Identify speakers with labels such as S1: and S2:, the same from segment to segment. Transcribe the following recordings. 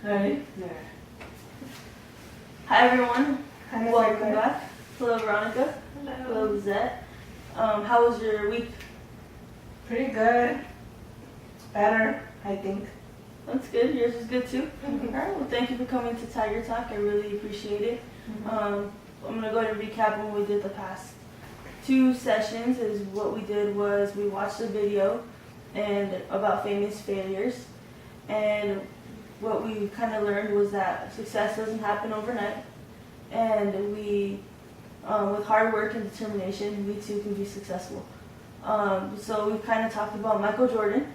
S1: Ready?
S2: Yeah.
S1: Hi everyone.
S2: Hi,
S1: Welcome
S2: Veronica.
S1: back. Hello Veronica.
S3: Hello.
S1: Hello Lizette. How was your week?
S2: Pretty good. Better, I think.
S1: That's good. Yours is good too. Alright, well thank you for coming to Tiger Talk. I really appreciate it. I'm gonna go ahead and recap what we did the past 2 sessions. Is what we did was we watched a video and about famous failures, and what we kind of learned was that success doesn't happen overnight, and we with hard work and determination we too can be successful. So we kind of talked about Michael Jordan.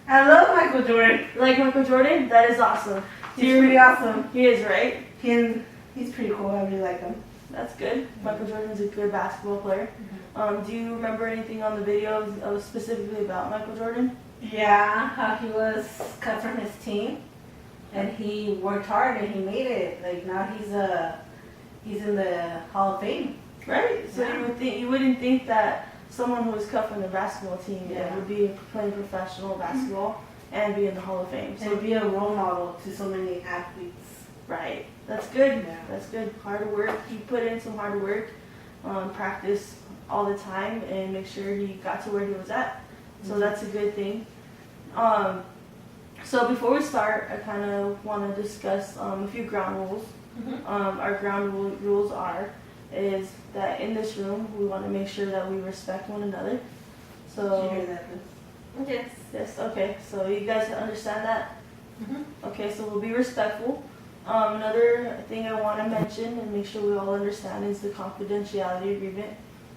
S2: I love Michael Jordan.
S1: You like Michael Jordan? That is awesome.
S2: He's pretty awesome.
S1: He is, right?
S2: He's pretty cool. I really like him.
S1: That's good. Michael Jordan's a good basketball player. Do you remember anything on the video specifically about Michael Jordan?
S2: Yeah, how he was cut from his team, and he worked hard and he made it. Like now he's in the Hall of Fame.
S1: Right. So
S2: Yeah.
S1: you wouldn't think that someone who was cut from the basketball team
S2: Yeah.
S1: would be playing professional basketball and be in the Hall of Fame. So
S2: And be a role model to so many athletes.
S1: right. That's good.
S2: Yeah.
S1: That's good. Hard work. He put in some hard work, practice all the time, and make sure he got to where he was at. So that's a good thing. So before we start, I kind of want to discuss a few ground rules. Our ground rules is that in this room we want to make sure that we respect one another.
S2: Did you
S1: So
S2: hear that?
S3: Yes.
S1: yes, okay. So you guys understand that? Okay, so we'll be respectful. Another thing I want to mention and make sure we all understand is the confidentiality agreement.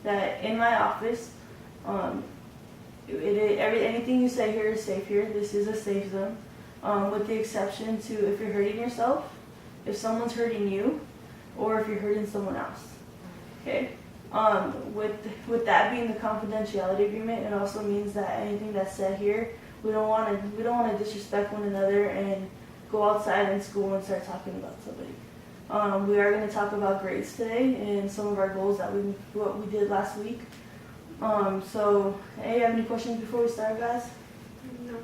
S1: That in my office, anything you say here is safe here. This is a safe zone, with the exception to if you're hurting yourself, if someone's hurting you, or if you're hurting someone else. Okay. With that being the confidentiality agreement, it also means that anything that's said here, we don't want to disrespect one another and go outside in school and start talking about somebody. We are going to talk about grades today and some of our goals that what we did last week. So, hey, you have any questions before we start, guys?
S3: No.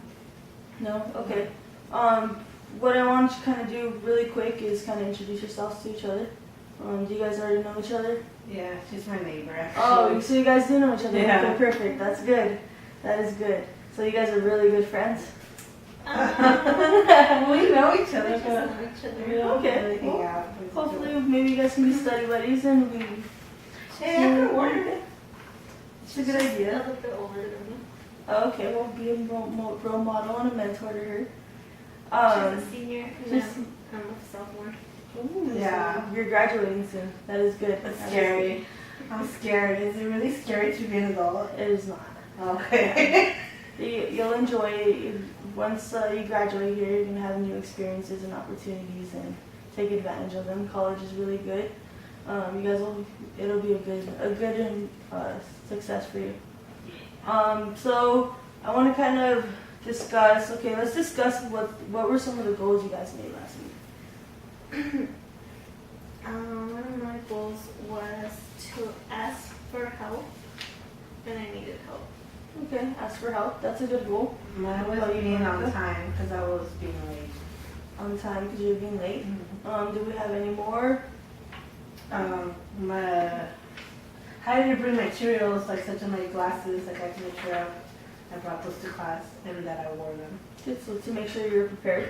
S1: No? Okay. What I want you to kind of do really quick is kind of introduce yourselves to each other. Do you guys already know each other?
S2: Yeah, she's my neighbor. Actually.
S1: Oh, so you guys do know each other?
S2: Yeah.
S1: Okay, perfect. That's good. That is good. So you guys are really good friends?
S2: We know each other.
S3: We just know each other.
S1: Okay.
S2: Really hang out with each other.
S1: Hopefully, maybe you guys can be study buddies and we...
S2: Hey, that could work.
S1: It's a good idea.
S3: A little bit older than me.
S1: Oh, okay, well, be a role model and a mentor to her.
S3: She's a senior and
S1: just-
S3: I'm a sophomore.
S1: Ooh,
S2: Yeah.
S1: so you're graduating soon. That is good.
S2: That's
S1: That is
S2: scary. I'm scared. Is it really scary to be an adult?
S1: good. It is not.
S2: Okay.
S1: You'll enjoy it. Once you graduate here, you're going to have new experiences and opportunities and take advantage of them. College is really good. You guys it'll be a good success for you. So I want to kind of discuss, let's discuss what were some of the goals you guys made last week.
S3: One of my goals was to ask for help, and I needed help.
S1: Okay, ask for help. That's a good goal.
S2: Mine was being on time because I was being late.
S1: On time because you're being late. Do we have any more?
S2: How did you bring materials like such as my glasses? Like I had to make sure I brought those to class and that I wore them.
S1: Good, so to make sure you're prepared.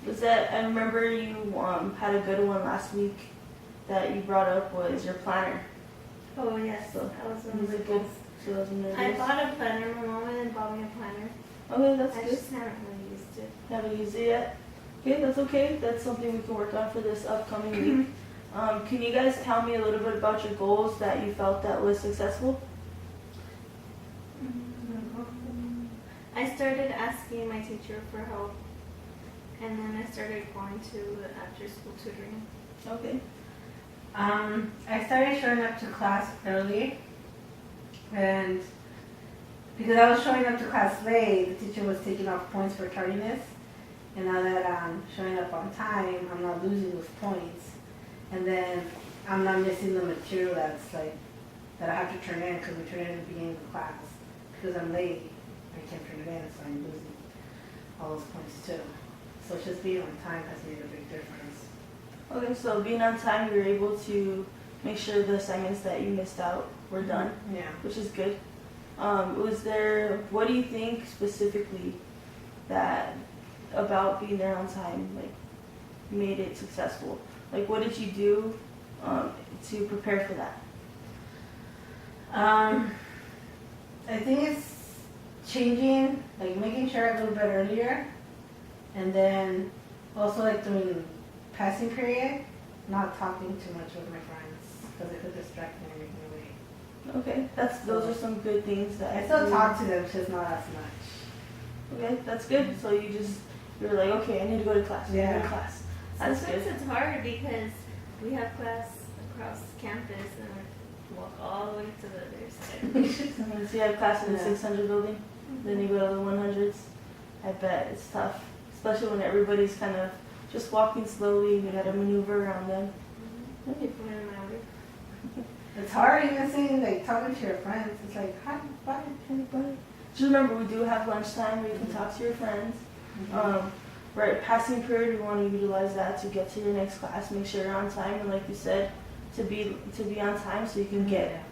S1: Was that, I remember you had a good one last week that you brought up was your planner.
S3: Oh yes,
S1: So,
S3: that was one
S1: was
S3: of
S1: it
S3: my
S1: good?
S3: goals.
S1: So those are the
S3: I
S1: goals.
S3: bought a planner. My mom and bought me a planner.
S1: Okay, that's
S3: I
S1: good.
S3: just haven't really used it.
S1: Haven't used it yet? Okay, that's okay. That's something we can work on for this upcoming week. Can you guys tell me a little bit about your goals that you felt that was successful?
S3: I started asking my teacher for help, and then I started going to the after-school tutoring.
S1: Okay.
S2: I started showing up to class early, and because I was showing up to class late, the teacher was taking off points for tardiness. And now that I'm showing up on time, I'm not losing those points. And then I'm not missing the material that I have to turn in because we turn it in at the beginning of the class. Because I'm late, I can't turn it in, so I'm losing all those points too. So just being on time has made a big difference.
S1: Okay, so being on time, you were able to make sure the assignments that you missed out were done,
S2: Yeah.
S1: which is good. What do you think specifically that about being there on time, like, made it successful? Like, what did you do to prepare for that?
S2: I think it's changing, like making sure I go to bed earlier, and then also like during passing period, not talking too much with my friends because it could distract me and make me wait.
S1: Okay, those are some good things that
S2: I still talk to them, just not as much.
S1: Okay, that's good. So you're like, okay, I need to go to class. I need to go to
S2: Yeah.
S1: class. That's
S3: Sometimes
S1: good.
S3: it's hard because we have class across campus and we walk all the way to the other side.
S1: Sometimes you have class in the
S2: Yeah.
S1: 600 building, then you go to the 100s. I bet it's tough, especially when everybody's kind of just walking slowly. You got to maneuver around them. Okay.
S3: People in my way.
S2: It's hard even saying like talking to your friends. It's like hi, bye.
S1: Everybody. Just remember, we do have lunchtime where you can talk to your friends. Right, passing period, we want to utilize that to get to your next class. Make sure you're on time, and like you said, to be on time so you can get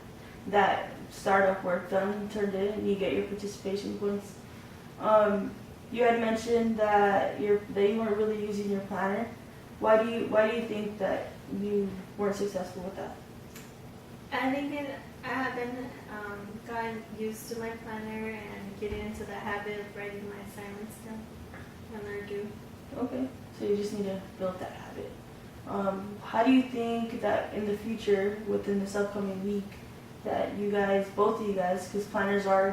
S1: that startup work done, turned in, and you get your participation points. You had mentioned that you weren't really using your planner. Why do you think that you weren't successful with that?
S3: I think I haven't gotten used to my planner and getting into the habit of writing my assignments down when they're due.
S1: Okay, so you just need to build that habit. How do you think that in the future, within this upcoming week, that you guys, both of you guys, because planners are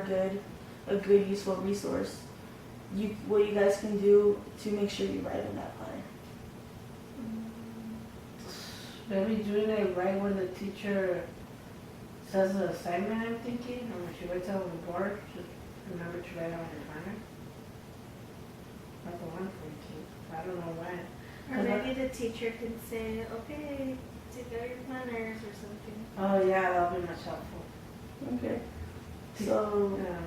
S1: a good useful resource, what you guys can do to make sure you write in that planner?
S2: Maybe doing it right when the teacher says the assignment, I'm thinking, or when she writes out on the board, just remember to write out on your planner. That's the one thinking. I don't know when.
S3: Or maybe the teacher could say, okay, take out your planners or something.
S2: Oh yeah, that'll be much helpful.
S1: Okay. So
S2: Yeah.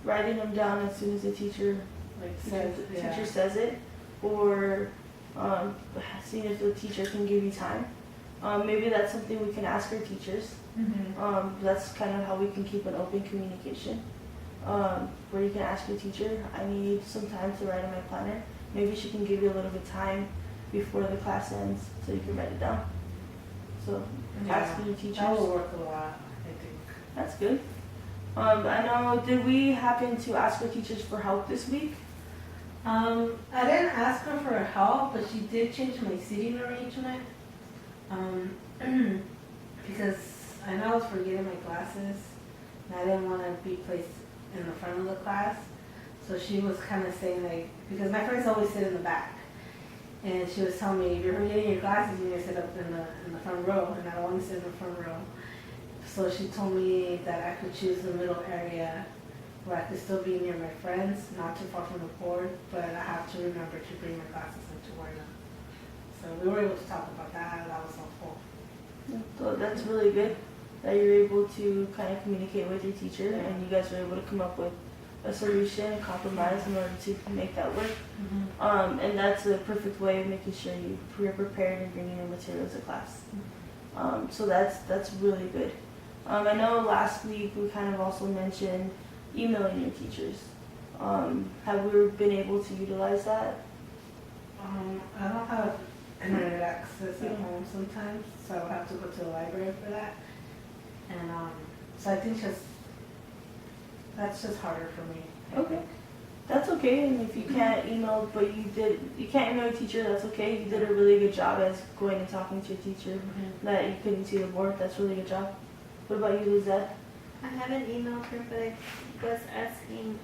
S1: writing them down as soon as the teacher says it, or seeing if the teacher can give you time. Maybe that's something we can ask our teachers. That's kind of how we can keep an open communication. Where you can ask your teacher, I need some time to write in my planner. Maybe she can give you a little bit of time before the class ends so you can write it down. So asking your teachers.
S2: That will work a lot, I think.
S1: That's good. I know, did we happen to ask our teachers for help this week?
S2: I didn't ask her for help, but she did change my seating arrangement. Because I know I was forgetting my glasses, and I didn't want to be placed in the front of the class. So she was kind of saying like, because my friends always sit in the back, and she was telling me, if you're forgetting your glasses, you need to sit up in the front row, and I don't want to sit in the front row. So she told me that I could choose the middle area where I could still be near my friends, not too far from the board, but I have to remember to bring my glasses and to wear them. So we were able to talk about that. That was helpful.
S1: So that's really good that you're able to kind of communicate with your teacher and you guys were able to come up with a solution, a compromise in order to make that work. And that's a perfect way of making sure you're prepared and bringing your materials to class. So that's really good. I know last week we kind of also mentioned emailing your teachers. Have we been able to utilize that?
S2: I don't have internet access at home sometimes, so I'll have to go to the library for that. And so I think that's just harder for me.
S1: Okay. That's okay, and if you can't email, but you can't email your teacher, that's okay. You did a really good job as going and talking to your teacher that you couldn't see the board. That's a really good job. What about you, Lizette?
S3: I haven't emailed her, but I was asking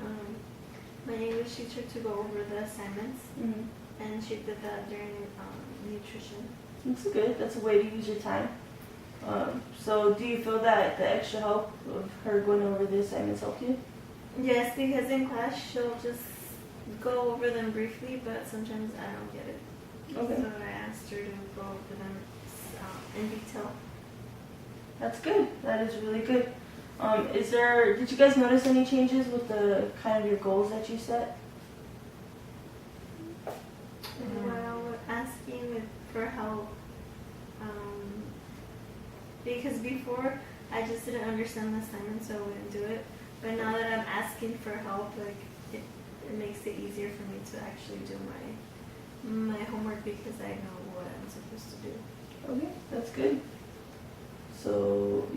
S3: my English teacher to go over the assignments, and she did that during nutrition.
S1: That's good. That's a way to use your time. So do you feel that the extra help of her going over the assignments helped you?
S3: Yes, because in class she'll just go over them briefly, but sometimes I don't get it.
S1: Okay.
S3: So I asked her to go over them in detail.
S1: That's good. That is really good. Did you guys notice any changes with the kind of your goals that you set?
S3: because before I just didn't understand the assignment, so I wouldn't do it. But now that I'm asking for help, like it makes it easier for me to actually do my homework because I know what I'm supposed to do.
S1: Okay, that's good. So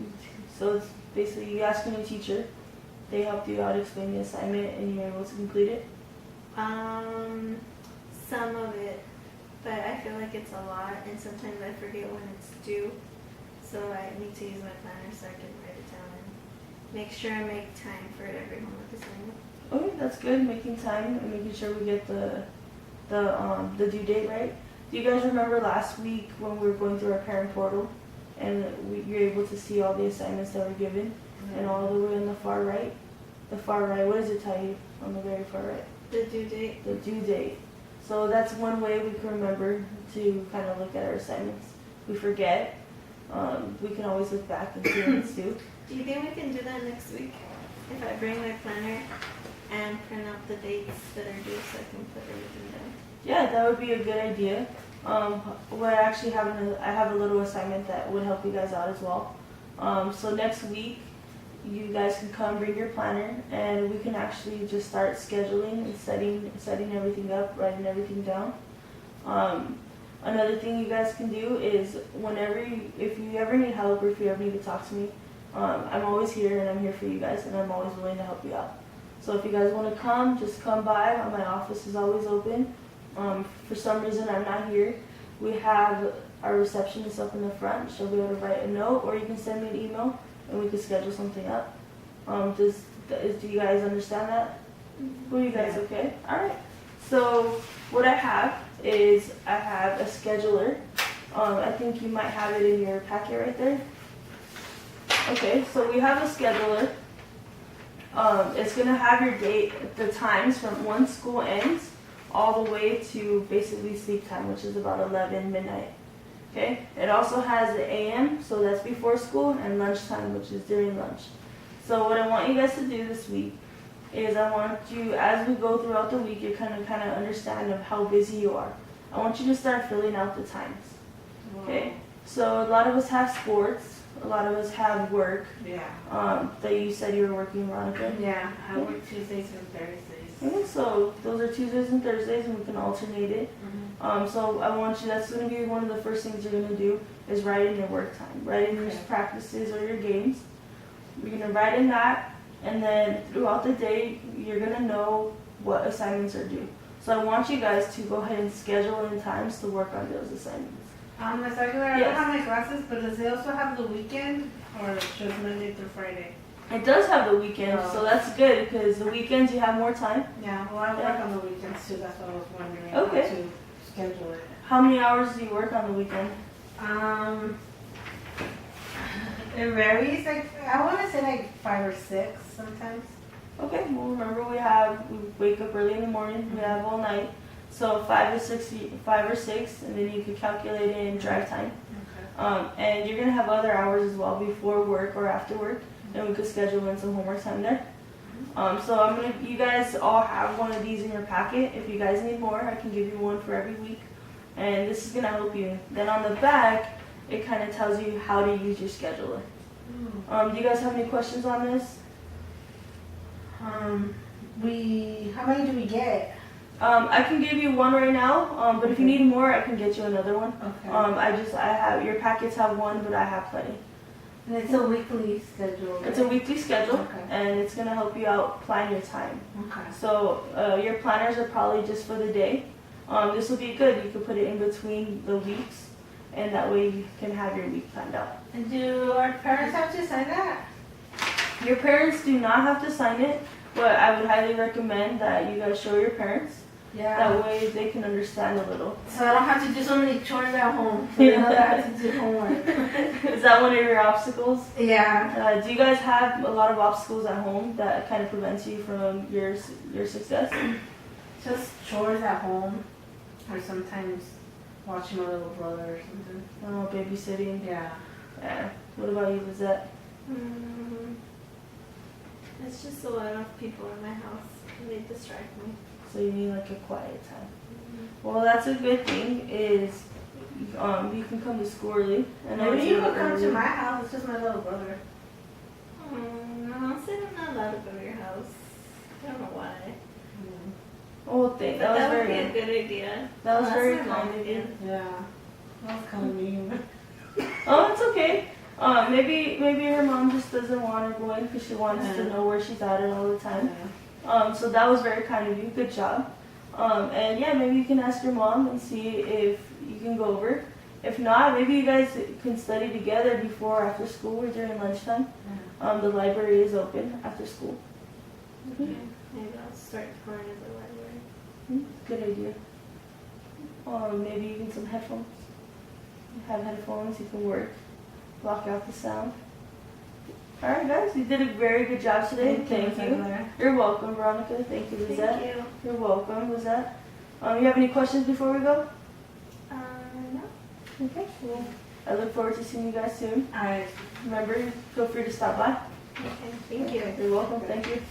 S1: it's basically you asking a teacher, they helped you out, explain the assignment, and you're able to complete it?
S3: Some of it, but I feel like it's a lot, and sometimes I forget when it's due. So I need to use my planner so I can write it down and make sure I make time for every homework assignment.
S1: Okay, that's good. Making time and making sure we get the due date right. Do you guys remember last week when we were going through our parent portal and you're able to see all the assignments that were given and all the way on the far right? The far right, what does it tell you on the very far right?
S3: The due date.
S1: The due date. So that's one way we can remember to kind of look at our assignments. We forget. We can always look back and see what it's due.
S3: Do you think we can do that next week? If I bring my planner and print out the dates that are due so I can put everything down?
S1: Yeah, that would be a good idea. What I actually have, I have a little assignment that would help you guys out as well. So next week, you guys can come bring your planner, and we can actually just start scheduling and setting everything up, writing everything down. Another thing you guys can do is if you ever need help or if you ever need to talk to me, I'm always here and I'm here for you guys, and I'm always willing to help you out. So if you guys want to come, just come by. My office is always open. For some reason I'm not here, we have our receptionist up in the front. She'll be able to write a note, or you can send me an email and we can schedule something up. Do you guys understand that? Who are you guys? Okay. All right. So what I have is I have a scheduler. I think you might have it in your packet right there. Okay. So we have a scheduler. It's gonna have your date, the times from when school ends all the way to basically sleep time, which is about 11 midnight. Okay. It also has the AM, so that's before school, and lunchtime, which is during lunch. So what I want you guys to do this week is I want you, as we go throughout the week, you kind of understand of how busy you are. I want you to start filling out the times. Okay. So a lot of us have sports. A lot of us have work.
S2: Yeah.
S1: That you said you were working, Veronica.
S2: Yeah, I work Tuesdays and Thursdays.
S1: Okay, so those are Tuesdays and Thursdays, and we can alternate it. So I want you, that's going to be one of the first things you're going to do is write in your work time. Write in your practices or your games. You're going to write in that, and then throughout the day, you're going to know what assignments are due. So I want you guys to go ahead and schedule in times to work on those assignments.
S2: Ms. Aguilar, I don't have my glasses, but does it also have the weekend, or just Monday through Friday?
S1: It does have the weekend, so that's good because the weekends you have more time.
S2: Yeah, well, I work on the weekends too. That's what I was wondering.
S1: Okay.
S2: How to schedule it.
S1: How many hours do you work on the weekend?
S2: It varies. Like I want to say like 5 or 6 sometimes.
S1: Okay. Well, remember we wake up early in the morning. We have all night, so 5 or 6, and then you can calculate it in drive time.
S2: Okay.
S1: And you're gonna have other hours as well before work or after work, and we could schedule in some homework time there. So you guys all have one of these in your packet. If you guys need more, I can give you one for every week, and this is gonna help you. Then on the back, it kind of tells you how to use your scheduler. Do you guys have any questions on this?
S2: How many do we get?
S1: I can give you one right now, but if you need more, I can get you another one.
S2: Okay.
S1: I have your packets have one, but I have plenty.
S2: And it's a weekly schedule. Right?
S1: It's a weekly schedule,
S2: Okay.
S1: and it's gonna help you out plan your time.
S2: Okay.
S1: So your planners are probably just for the day. This will be good. You can put it in between the weeks, and that way you can have your week planned out.
S2: And do our parents have to sign that?
S1: Your parents do not have to sign it, but I would highly recommend that you guys show your parents.
S2: Yeah.
S1: That way they can understand a little.
S2: So I don't have to do so many chores at home. So I know that I have to do homework.
S1: Is that one of your obstacles?
S2: Yeah.
S1: Do you guys have a lot of obstacles at home that kind of prevents you from your success?
S2: Just chores at home, or sometimes watching my little brother or something.
S1: Oh, babysitting.
S2: Yeah.
S1: Yeah. What about you, Lizette?
S3: It's just a lot of people in my house. They distract me.
S1: So you need like a quiet time. Well, that's a good thing is you can come to school early. I know
S2: Maybe
S1: it's a
S2: you
S1: little
S2: could come
S1: early.
S2: to my house. It's just my little brother.
S3: No, I said I'm not allowed to go to your house. I don't know why.
S1: Oh, thank.
S3: But
S1: That was
S3: would be
S1: very.
S3: a good idea.
S1: That was
S3: I'll
S1: very
S3: ask my mom
S1: kind of you.
S3: again.
S2: Yeah. That was kind of mean.
S1: Oh, it's okay. Maybe her mom just doesn't want her going because she wants to know where she's at all the time. So that was very kind of you. Good job. And yeah, maybe you can ask your mom and see if you can go over. If not, maybe you guys can study together before or after school or during lunchtime. The library is open after school.
S3: Okay. Maybe I'll start going to the library.
S1: Good idea. Maybe even some headphones. You have headphones, you can work. Block out the sound. Alright guys, you did a very good job today. Thank you. You're welcome, Veronica. Thank you, Lizette.
S3: Thank you.
S1: You're welcome, Lizette. You have any questions before we go?
S3: No.
S1: Okay, well, I look forward to seeing you guys soon.
S2: Alright.
S1: Remember, feel free to stop by.
S3: Okay. Thank you.
S1: You're welcome. Thank you.